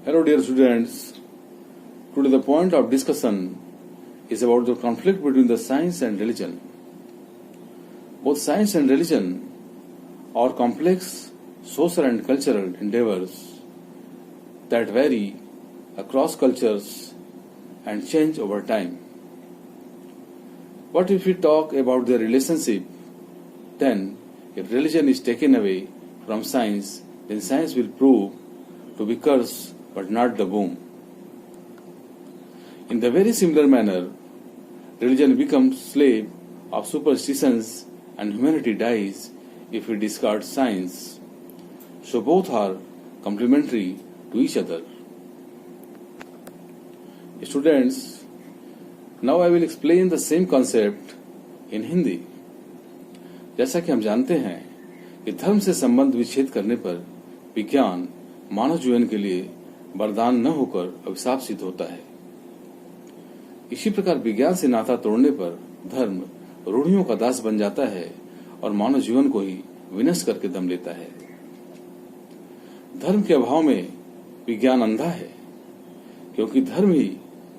Hello dear students, today the point of discussion is about the conflict between the science and religion. Both science and religion are complex social and cultural endeavors that vary across cultures and change over time. What if we talk about their relationship? Then, if religion is taken away from science, then science will prove to be curse but not the boom. In the very similar manner, religion becomes slave of superstitions and humanity dies if we discard science. So both are complementary to each other. Students, now I will explain the same concept in Hindi. जैसा कि हम जानते हैं कि धर्म से संबंध विच्छेद करने पर विज्ञान मानव जीवन के लिए वरदान न होकर अभिशाप सिद्ध होता है। इसी प्रकार विज्ञान से नाता तोड़ने पर धर्म रूढ़ियों का दास बन जाता है और मानव जीवन को ही विनष्ट करके दम लेता है। धर्म के अभाव में विज्ञान अंधा है, क्योंकि धर्म ही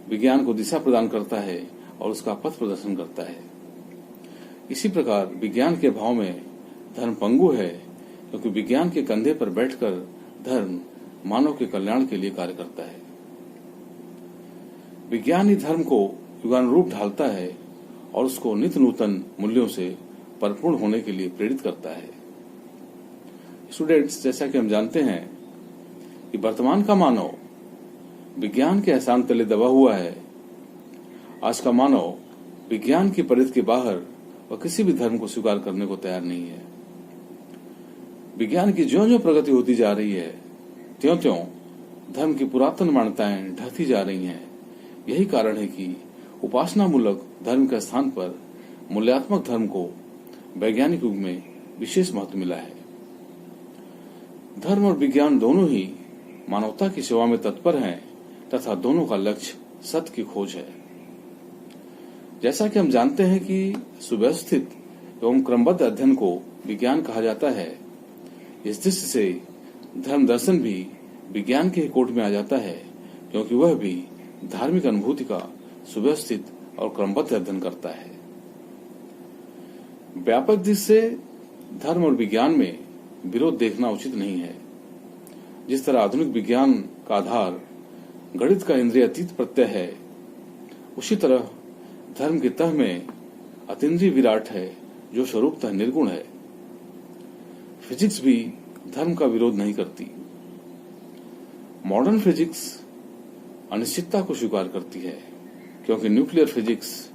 विज्ञान को दिशा प्रदान करता है और उसका पथ प्रदर्शन करता है। इसी प्रकार विज्ञान के अभाव में धर्म पंगु है, क्योंकि विज्ञान के कंधे पर बैठकर धर्म मानव के कल्याण के लिए कार्य करता है। विज्ञान ही धर्म को युगानुरूप ढालता है और उसको नित्य नूतन मूल्यों से परिपूर्ण होने के लिए प्रेरित करता है। स्टूडेंट्स, जैसा कि हम जानते हैं कि वर्तमान का मानव विज्ञान के एहसान तले दबा हुआ है। आज का मानव विज्ञान की परिधि के बाहर और किसी भी धर्म को स्वीकार करने को तैयार नहीं है। विज्ञान की ज्यों-ज्यों प्रगति होती जा रही है, त्यों-त्यों धर्म की पुरातन मान्यताएं ढहती जा रही हैं। यही कारण है कि उपासना मूलक धर्म के स्थान पर मूल्यात्मक धर्म को वैज्ञानिक युग में विशेष महत्व मिला है। धर्म और विज्ञान दोनों ही मानवता की सेवा में तत्पर हैं तथा दोनों का लक्ष्य सत्य की खोज है। जैसा कि हम जानते हैं कि सुव्यवस्थित एवं क्रमबद्ध अध्ययन को विज्ञान कहा जाता है, इस दृष्टि से धर्म दर्शन भी विज्ञान के कोट में आ जाता है, क्योंकि वह भी धार्मिक अनुभूति का सुव्यवस्थित और क्रमबद्ध अध्ययन करता है। व्यापक दृष्टि से धर्म और विज्ञान में विरोध देखना उचित नहीं है। जिस तरह आधुनिक विज्ञान का आधार गणित का इंद्रियातीत प्रत्यय है, उसी तरह धर्म की तह में अतीन्द्रिय विराट है, जो स्वरूपतः निर्गुण है। फिजिक्स भी धर्म का विरोध नहीं करती। मॉडर्न फिजिक्स अनिश्चितता को स्वीकार करती है, क्योंकि न्यूक्लियर फिजिक्स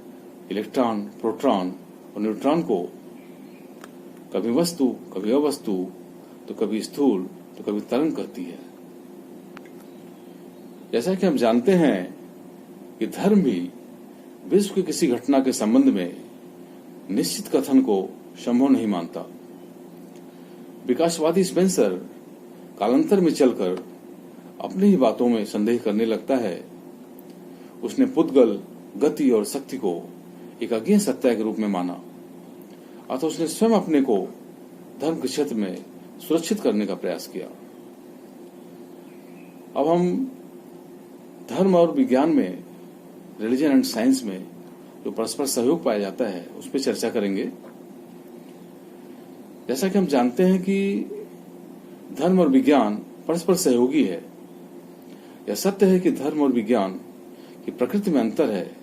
इलेक्ट्रॉन, प्रोटॉन और न्यूट्रॉन को कभी वस्तु, कभी अवस्तु, तो कभी स्थूल, तो कभी तरंग कहती है। जैसा कि हम जानते हैं कि धर्म भी विश्व की किसी घटना के संबंध में निश्चित कथन को संभव नहीं मानता। विकासवादी स्पेंसर कालांतर में चलकर अपनी ही बातों में संदेह करने लगता है। उसने पुद्गल, गति और शक्ति को एक अज्ञेय सत्ता के रूप में माना, अतः उसने स्वयं अपने को धर्म के क्षेत्र में सुरक्षित करने का प्रयास किया। अब हम धर्म और विज्ञान में, रिलीजन एंड साइंस में जो परस्पर सहयोग पाया जाता है, उस पर चर्चा करेंगे। जैसा कि हम जानते हैं कि धर्म और विज्ञान परस्पर सहयोगी है। यह सत्य है कि धर्म और विज्ञान की प्रकृति में अंतर है,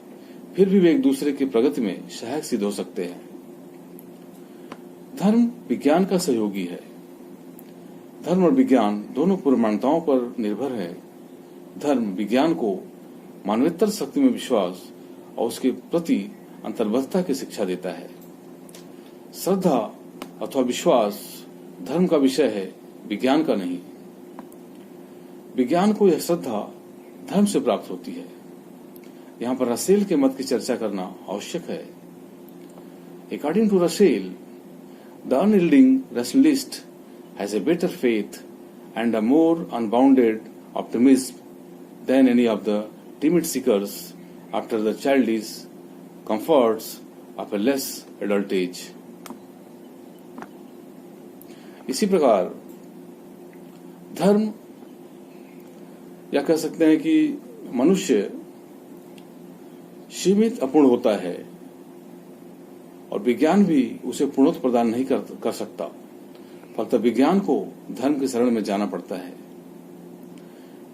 फिर भी वे एक दूसरे की प्रगति में सहायक सिद्ध हो सकते हैं। धर्म विज्ञान का सहयोगी है। धर्म और विज्ञान दोनों पूर्व मान्यताओं पर निर्भर है। धर्म विज्ञान को मानवेतर शक्ति में विश्वास और उसके प्रति अंतर्बद्धता की शिक्षा देता है। श्रद्धा अथवा विश्वास धर्म का विषय है, विज्ञान का नहीं। विज्ञान को यह श्रद्धा धर्म से प्राप्त होती है। यहाँ पर रसेल के मत की चर्चा करना आवश्यक है। According to Russell, the unyielding rationalist has a better faith and a more unbounded optimism than any of the timid seekers after the childish comforts of a less adult age. इसी प्रकार धर्म या कह सकते हैं कि मनुष्य सीमित अपूर्ण होता है और विज्ञान भी उसे पूर्णत्व प्रदान नहीं कर सकता, फलतः विज्ञान को धर्म की शरण में जाना पड़ता है।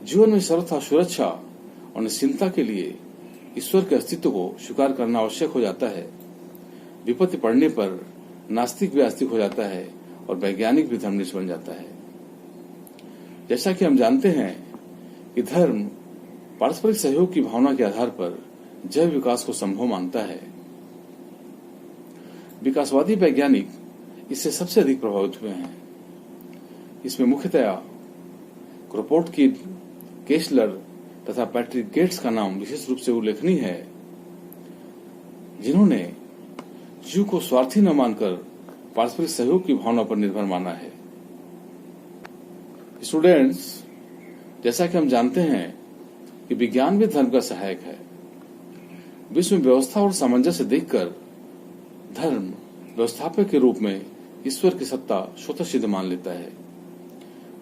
जीवन में सर्वथा सुरक्षा और निश्चिंतता के लिए ईश्वर के अस्तित्व को स्वीकार करना आवश्यक हो जाता है। विपत्ति पड़ने पर नास्तिक भी आस्तिक हो जाता है और वैज्ञानिक भी धर्मनिष्ठ बन जाता है। जैसा कि हम जानते हैं कि धर्म पारस्परिक सहयोग की भावना के आधार पर जैव विकास को संभव मानता है। विकासवादी वैज्ञानिक इससे सबसे अधिक प्रभावित हुए हैं। इसमें मुख्यतया क्रोपोटकिन, केस्लर तथा पैट्रिक गेट्स का नाम विशेष रूप से उल्लेखनीय है, जिन्होंने जीव को स्वार्थी न मानकर पारस्परिक सहयोग की भावना पर निर्भर माना है। स्टूडेंट्स, जैसा कि हम जानते हैं कि विज्ञान भी धर्म का सहायक है। विश्व में व्यवस्था और सामंजस्य देखकर धर्म व्यवस्थापक के रूप में ईश्वर की सत्ता स्वतः सिद्ध मान लेता है,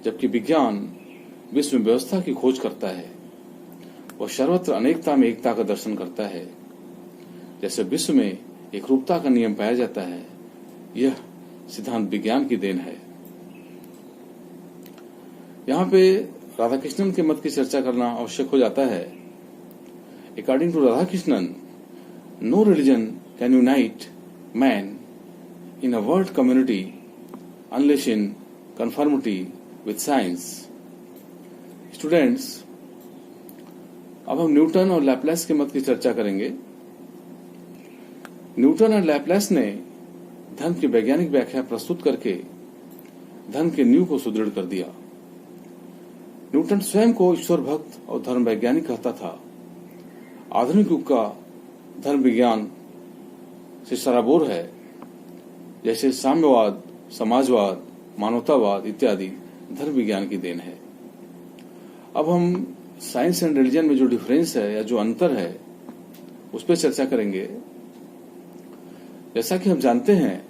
जबकि विज्ञान विश्व में व्यवस्था की खोज करता है। वह सर्वत्र अनेकता में एकता का दर्शन करता है। जैसे विश्व में एक रूपता का नियम पाया जाता है, यह सिद्धांत विज्ञान की देन है। यहाँ पे राधाकृष्णन के मत की चर्चा करना आवश्यक हो जाता है। According to Radhakrishnan, no religion can unite man in a world community unless in conformity with science. Students, अब हम न्यूटन और लैपलेस के मत की चर्चा करेंगे। न्यूटन और लैपलेस ने धर्म की वैज्ञानिक व्याख्या प्रस्तुत करके धर्म के नींव को सुदृढ़ कर दिया। न्यूटन स्वयं को ईश्वर भक्त और धर्म वैज्ञानिक कहता था। आधुनिक युग का धर्म विज्ञान से सराबोर है, जैसे साम्यवाद, समाजवाद, मानवतावाद इत्यादि धर्म विज्ञान की देन है। अब हम साइंस एंड रिलीजन में जो डिफरेंस है या जो अंतर है उस पर चर्चा करेंगे। जैसा कि हम जानते हैं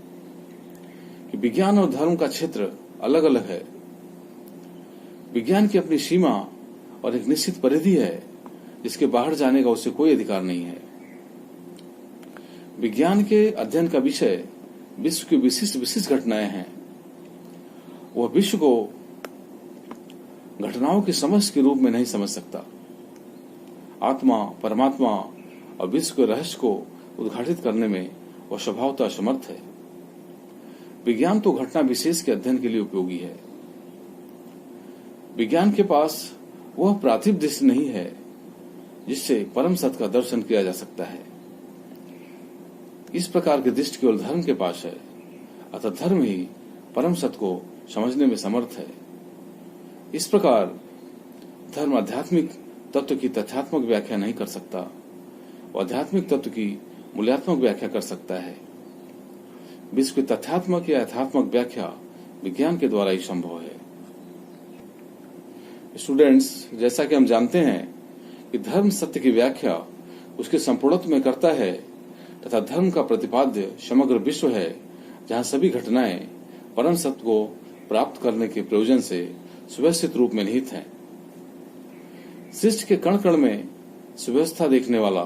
कि विज्ञान और धर्म का क्षेत्र अलग अलग है। विज्ञान की अपनी सीमा और एक निश्चित परिधि है, जिसके बाहर जाने का उसे कोई अधिकार नहीं है। विज्ञान के अध्ययन का विषय विश्व की विशिष्ट घटनाएं हैं। वह विश्व को घटनाओं की समझ के रूप में नहीं समझ सकता। आत्मा, परमात्मा और विश्व के रहस्य को उद्घाटित करने में वह स्वभावतः असमर्थ है। विज्ञान तो घटना विशेष के अध्ययन के लिए उपयोगी है। विज्ञान के पास वह प्राथिव दृष्टि नहीं है जिससे परम सत्य का दर्शन किया जा सकता है। इस प्रकार की दृष्टि केवल धर्म के पास है, अतः धर्म ही परम सत्य को समझने में समर्थ है। इस प्रकार धर्म आध्यात्मिक तत्व की तथ्यात्मक व्याख्या नहीं कर सकता, वह आध्यात्मिक तत्व की मूल्यात्मक व्याख्या कर सकता है। विश्व की तथ्यात्मक या यथात्मक व्याख्या विज्ञान के द्वारा ही संभव है। स्टूडेंट्स, जैसा कि हम जानते हैं कि धर्म सत्य की व्याख्या उसके संपूर्णत्व में करता है तथा धर्म का प्रतिपाद्य समग्र विश्व है, जहाँ सभी घटनाएं परम सत्य को प्राप्त करने के प्रयोजन से सुव्यवस्थित रूप में निहित हैं। सृष्टि के कण कण में सुव्यवस्था देखने वाला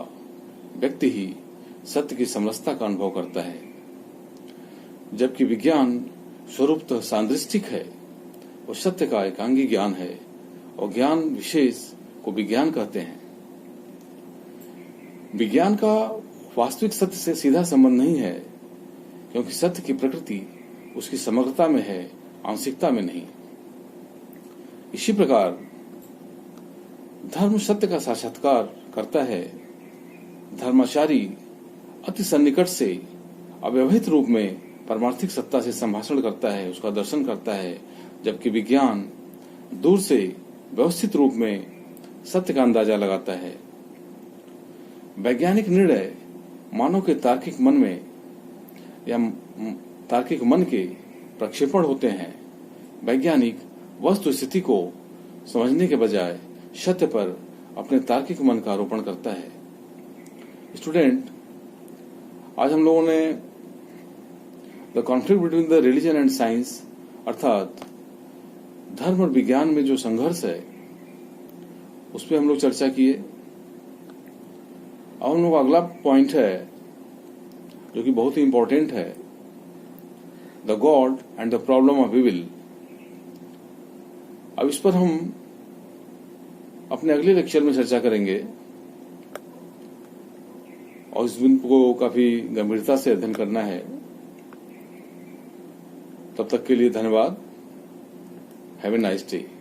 व्यक्ति ही सत्य की समरसता का अनुभव करता है, जबकि विज्ञान स्वरूपतः सांदृष्टिक है। वो सत्य का एकांगी ज्ञान है और ज्ञान विशेष को विज्ञान कहते हैं। विज्ञान का वास्तविक सत्य से सीधा संबंध नहीं है, क्योंकि सत्य की प्रकृति उसकी समग्रता में है, आंशिकता में नहीं। इसी प्रकार धर्म सत्य का साक्षात्कार करता है। धर्माचारी अति सन्निकट से अव्यवहित रूप में परमार्थिक सत्ता से संभाषण करता है, उसका दर्शन करता है, जबकि विज्ञान दूर से व्यवस्थित रूप में सत्य का अंदाजा लगाता है। वैज्ञानिक निर्णय मानव के तार्किक मन में या तार्किक मन के प्रक्षेपण होते हैं। वैज्ञानिक वस्तु स्थिति को समझने के बजाय सत्य पर अपने तार्किक मन का आरोपण करता है। स्टूडेंट, आज हम लोगों ने the conflict between the religion and science अर्थात धर्म और विज्ञान में जो संघर्ष है उस पर हम लोग चर्चा किए। अब हम लोग का अगला पॉइंट है जो कि बहुत ही इंपॉर्टेंट है, the God and the problem of evil. अब इस पर हम अपने अगले लेक्चर में चर्चा करेंगे और इस दिन को काफी गंभीरता से अध्ययन करना है। तब तक के लिए धन्यवाद। Have a nice day.